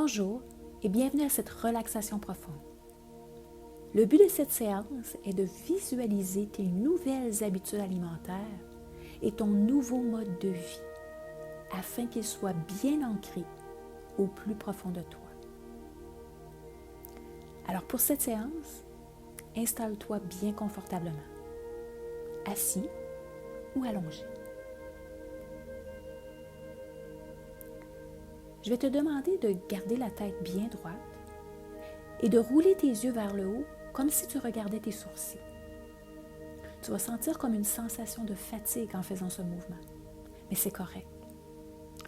Bonjour et bienvenue à cette relaxation profonde. Le but de cette séance est de visualiser tes nouvelles habitudes alimentaires et ton nouveau mode de vie afin qu'ils soient bien ancrés au plus profond de toi. Alors pour cette séance, installe-toi bien confortablement, assis ou allongé. Je vais te demander de garder la tête bien droite et de rouler tes yeux vers le haut comme si tu regardais tes sourcils. Tu vas sentir comme une sensation de fatigue en faisant ce mouvement, mais c'est correct.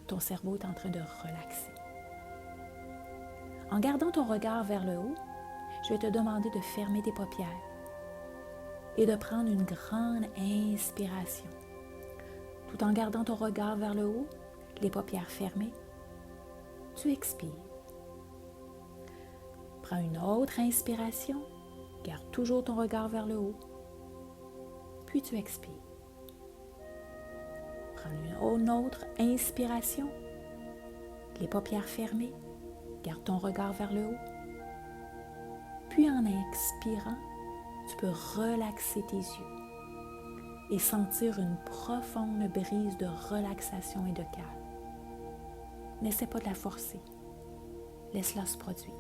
Ton cerveau est en train de relaxer. En gardant ton regard vers le haut, je vais te demander de fermer tes paupières et de prendre une grande inspiration. Tout en gardant ton regard vers le haut, les paupières fermées, tu expires. Prends une autre inspiration, garde toujours ton regard vers le haut, puis tu expires. Prends une autre inspiration, les paupières fermées, garde ton regard vers le haut, puis en expirant, tu peux relaxer tes yeux et sentir une profonde brise de relaxation et de calme. N'essaie pas de la forcer. Laisse-la se produire.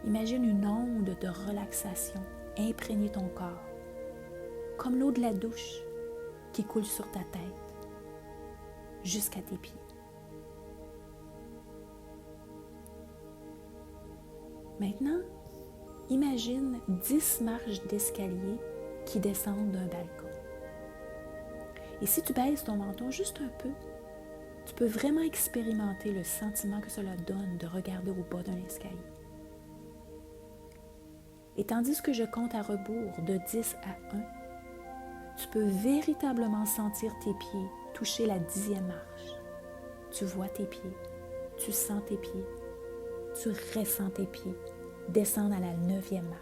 Imagine une onde de relaxation imprégner ton corps, comme l'eau de la douche qui coule sur ta tête jusqu'à tes pieds. Maintenant, imagine 10 marches d'escalier qui descendent d'un balcon. Et si tu baisses ton menton juste un peu, tu peux vraiment expérimenter le sentiment que cela donne de regarder au bas d'un escalier. Et tandis que je compte à rebours de 10 à 1, tu peux véritablement sentir tes pieds toucher la 10e marche. Tu vois tes pieds, tu sens tes pieds, tu ressens tes pieds descendre à la 9e marche.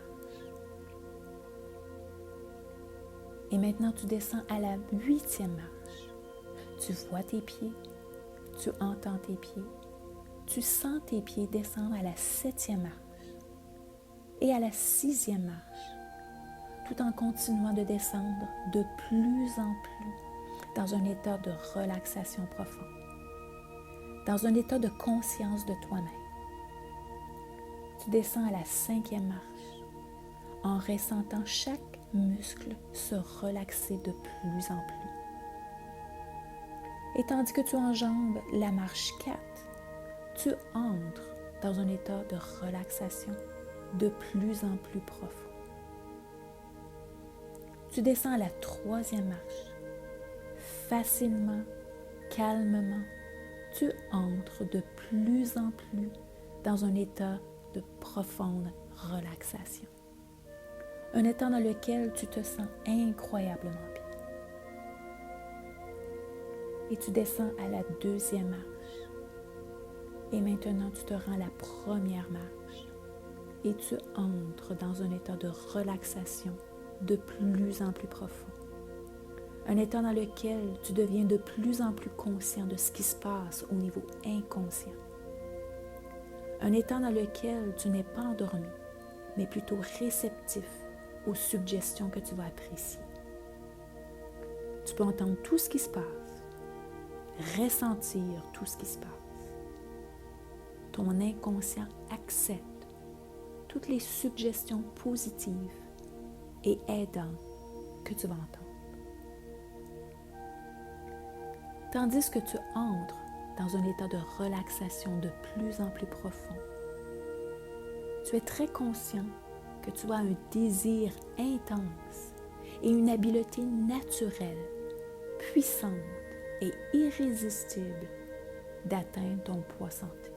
Et maintenant, tu descends à la 8e marche. Tu vois tes pieds, tu entends tes pieds, tu sens tes pieds descendre à la 7e marche et à la 6e marche, tout en continuant de descendre de plus en plus dans un état de relaxation profonde, dans un état de conscience de toi-même. Tu descends à la 5e marche en ressentant chaque muscle se relaxer de plus en plus. Et tandis que tu enjambes la marche 4, tu entres dans un état de relaxation de plus en plus profond. Tu descends à la 3e marche. Facilement, calmement, tu entres de plus en plus dans un état de profonde relaxation. Un état dans lequel tu te sens incroyablement bien. Et tu descends à la 2e marche. Et maintenant, tu te rends à la 1re marche. Et tu entres dans un état de relaxation de plus en plus profond. Un état dans lequel tu deviens de plus en plus conscient de ce qui se passe au niveau inconscient. Un état dans lequel tu n'es pas endormi, mais plutôt réceptif aux suggestions que tu vas apprécier. Tu peux entendre tout ce qui se passe, ressentir tout ce qui se passe. Ton inconscient accepte toutes les suggestions positives et aidantes que tu vas entendre. Tandis que tu entres dans un état de relaxation de plus en plus profond, tu es très conscient que tu as un désir intense et une habileté naturelle, puissante et irrésistible d'atteindre ton poids santé.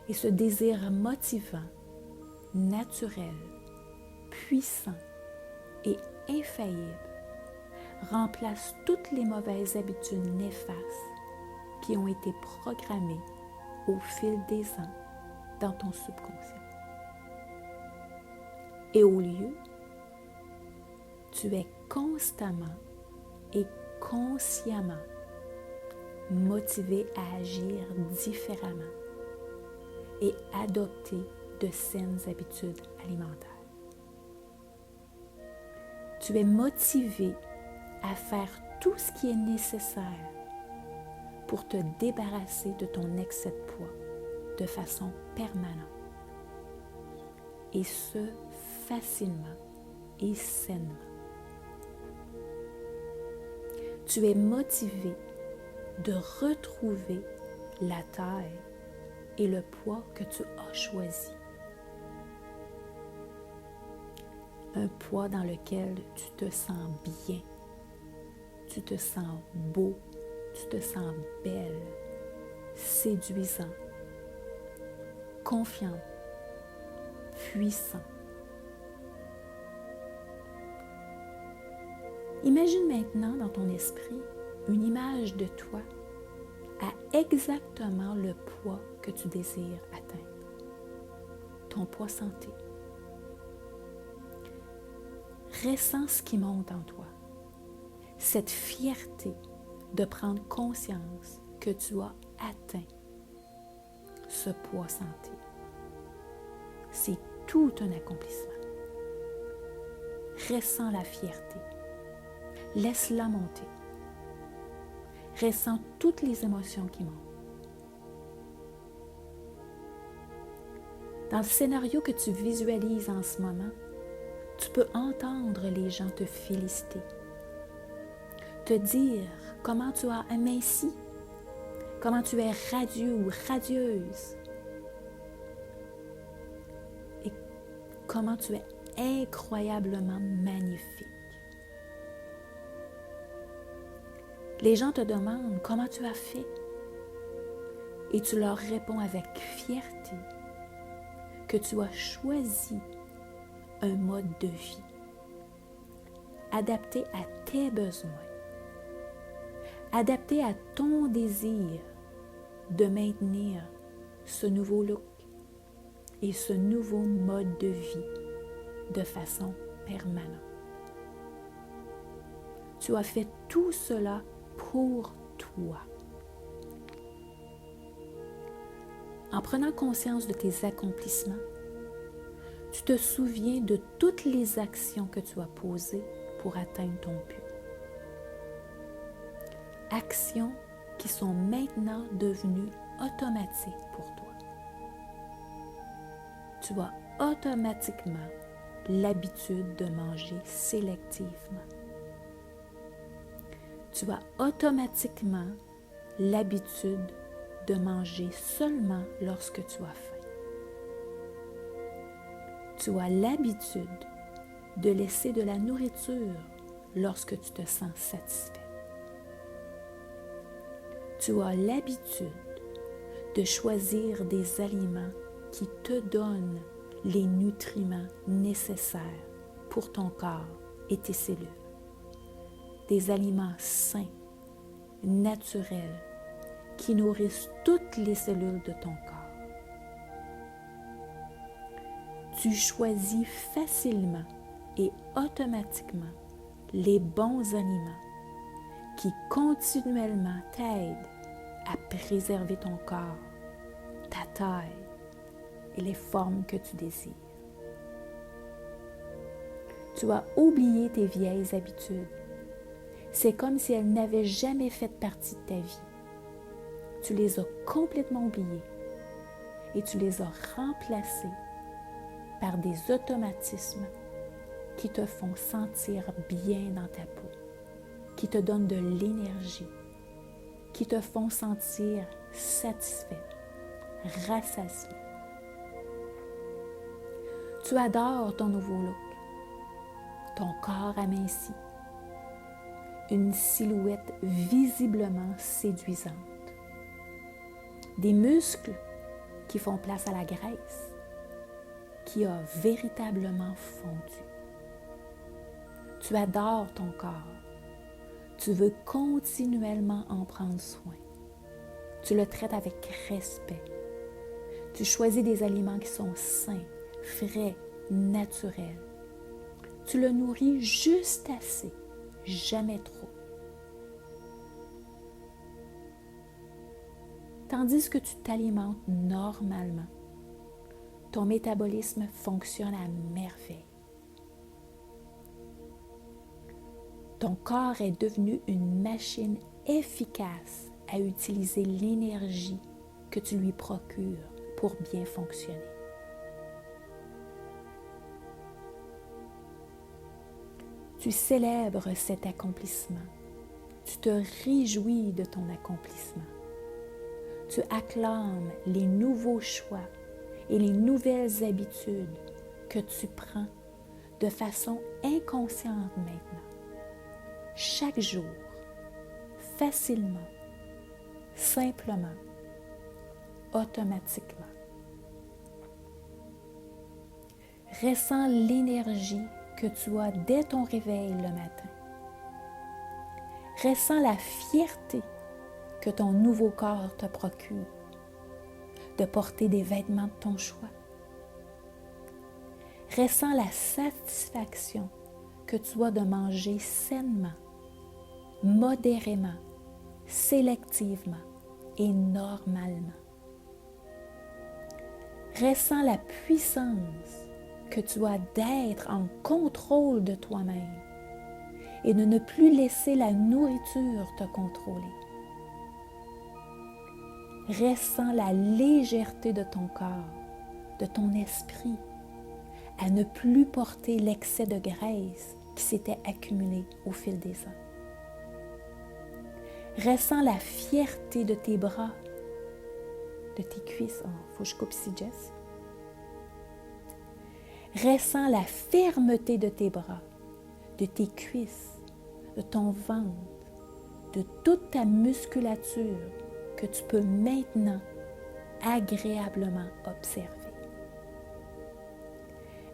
Et ce désir motivant, naturel, puissant et infaillible remplace toutes les mauvaises habitudes néfastes qui ont été programmées au fil des ans dans ton subconscient. Et au lieu, tu es constamment et consciemment motivé à agir différemment et adopter de saines habitudes alimentaires. Tu es motivé à faire tout ce qui est nécessaire pour te débarrasser de ton excès de poids de façon permanente. Et ce, facilement et sainement. Tu es motivé de retrouver la taille et le poids que tu as choisi. Un poids dans lequel tu te sens bien, tu te sens beau, tu te sens belle, séduisant, confiant, puissant. Imagine maintenant dans ton esprit une image de toi à exactement le poids que tu désires atteindre, ton poids santé. Ressens ce qui monte en toi, cette fierté de prendre conscience que tu as atteint ce poids santé. C'est tout un accomplissement. Ressens la fierté. Laisse-la monter. Ressens toutes les émotions qui montent. Dans le scénario que tu visualises en ce moment, tu peux entendre les gens te féliciter, te dire comment tu as aminci, comment tu es radieux ou radieuse et comment tu es incroyablement magnifique. Les gens te demandent comment tu as fait et tu leur réponds avec fierté que tu as choisi un mode de vie adapté à tes besoins, adapté à ton désir de maintenir ce nouveau look et ce nouveau mode de vie de façon permanente. Tu as fait tout cela pour toi. En prenant conscience de tes accomplissements, tu te souviens de toutes les actions que tu as posées pour atteindre ton but. Actions qui sont maintenant devenues automatiques pour toi. Tu as automatiquement l'habitude de manger sélectivement. Tu as automatiquement l'habitude de manger seulement lorsque tu as faim. Tu as l'habitude de laisser de la nourriture lorsque tu te sens satisfait. Tu as l'habitude de choisir des aliments qui te donnent les nutriments nécessaires pour ton corps et tes cellules. Des aliments sains, naturels, qui nourrissent toutes les cellules de ton corps. Tu choisis facilement et automatiquement les bons aliments qui continuellement t'aident à préserver ton corps, ta taille et les formes que tu désires. Tu as oublié tes vieilles habitudes. C'est comme si elles n'avaient jamais fait partie de ta vie. Tu les as complètement oubliées et tu les as remplacées par des automatismes qui te font sentir bien dans ta peau, qui te donnent de l'énergie, qui te font sentir satisfait, rassasié. Tu adores ton nouveau look, ton corps aminci, une silhouette visiblement séduisante, des muscles qui font place à la graisse, qui a véritablement fondu. Tu adores ton corps. Tu veux continuellement en prendre soin. Tu le traites avec respect. Tu choisis des aliments qui sont sains, frais, naturels. Tu le nourris juste assez, jamais trop. tandis que tu t'alimentes normalement. Ton métabolisme fonctionne à merveille. Ton corps est devenu une machine efficace à utiliser l'énergie que tu lui procures pour bien fonctionner. Tu célèbres cet accomplissement. Tu te réjouis de ton accomplissement. Tu acclames les nouveaux choix et les nouvelles habitudes que tu prends de façon inconsciente maintenant. Chaque jour, facilement, simplement, automatiquement. Ressens l'énergie que tu as dès ton réveil le matin. Ressens la fierté que ton nouveau corps te procure de porter des vêtements de ton choix. Ressens la satisfaction que tu as de manger sainement, modérément, sélectivement et normalement. Ressens la puissance que tu as d'être en contrôle de toi-même et de ne plus laisser la nourriture te contrôler. Ressens la légèreté de ton corps, de ton esprit, à ne plus porter l'excès de graisse qui s'était accumulé au fil des ans. Ressens la fierté de tes bras, de tes cuisses. Oh, faut que je coupe ici, Jess. Ressens la fermeté de tes bras, de tes cuisses, de ton ventre, de toute ta musculature que tu peux maintenant agréablement observer.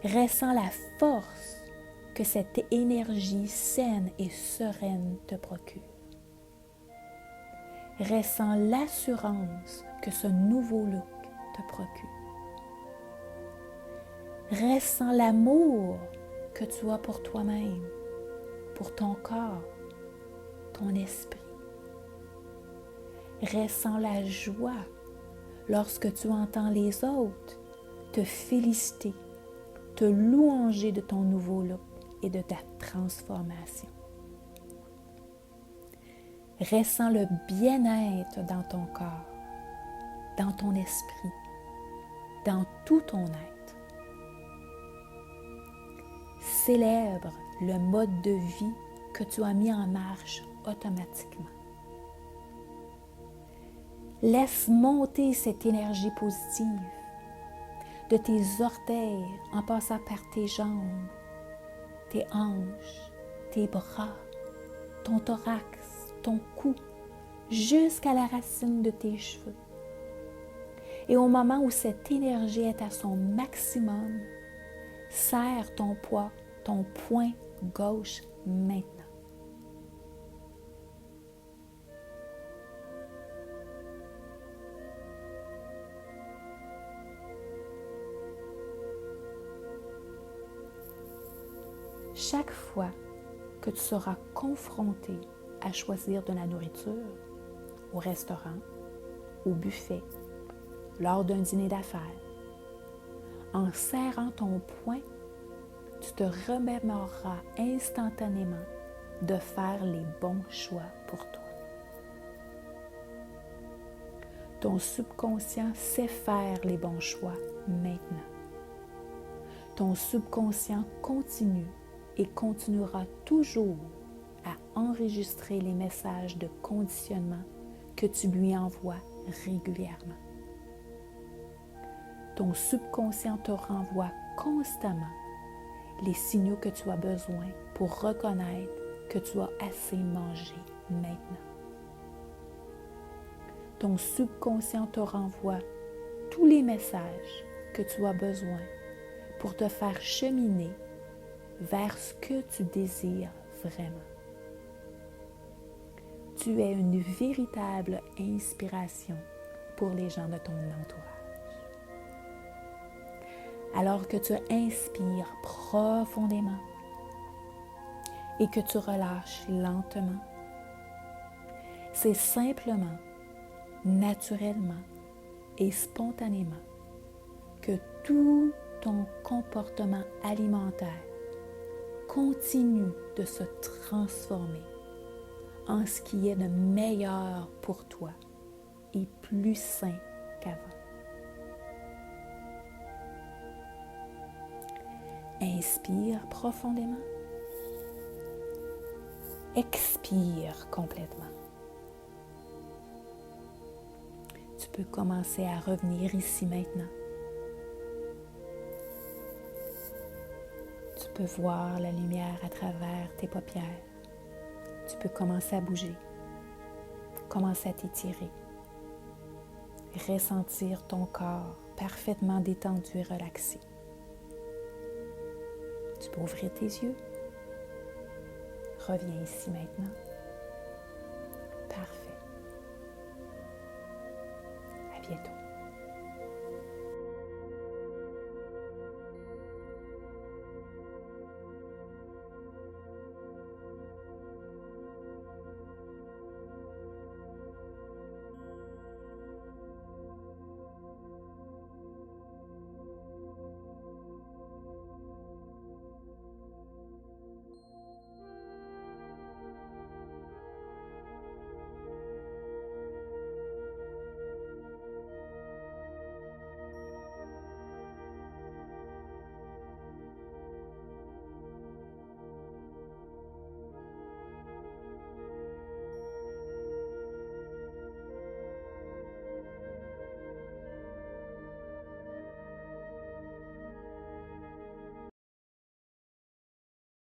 Ressens la force que cette énergie saine et sereine te procure. Ressens l'assurance que ce nouveau look te procure. Ressens l'amour que tu as pour toi-même, pour ton corps, ton esprit. Ressens la joie lorsque tu entends les autres te féliciter, te louanger de ton nouveau look et de ta transformation. Ressens le bien-être dans ton corps, dans ton esprit, dans tout ton être. Célèbre le mode de vie que tu as mis en marche automatiquement. Laisse monter cette énergie positive de tes orteils en passant par tes jambes, tes hanches, tes bras, ton thorax, ton cou, jusqu'à la racine de tes cheveux. Et au moment où cette énergie est à son maximum, serre ton poing gauche maintenant. Chaque fois que tu seras confronté à choisir de la nourriture, au restaurant, au buffet, lors d'un dîner d'affaires, en serrant ton poing, tu te remémoreras instantanément de faire les bons choix pour toi. Ton subconscient sait faire les bons choix maintenant. Ton subconscient continue et continuera toujours à enregistrer les messages de conditionnement que tu lui envoies régulièrement. Ton subconscient te renvoie constamment les signaux que tu as besoin pour reconnaître que tu as assez mangé maintenant. Ton subconscient te renvoie tous les messages que tu as besoin pour te faire cheminer vers ce que tu désires vraiment. Tu es une véritable inspiration pour les gens de ton entourage. Alors que tu inspires profondément et que tu relâches lentement, c'est simplement naturellement et spontanément que tout ton comportement alimentaire continue de se transformer en ce qui est de meilleur pour toi et plus sain qu'avant. Inspire profondément. Expire complètement. Tu peux commencer à revenir ici maintenant. Tu peux voir la lumière à travers tes paupières. Tu peux commencer à bouger. Commencer à t'étirer. Ressentir ton corps parfaitement détendu et relaxé. Tu peux ouvrir tes yeux. Reviens ici maintenant. Parfait. À bientôt.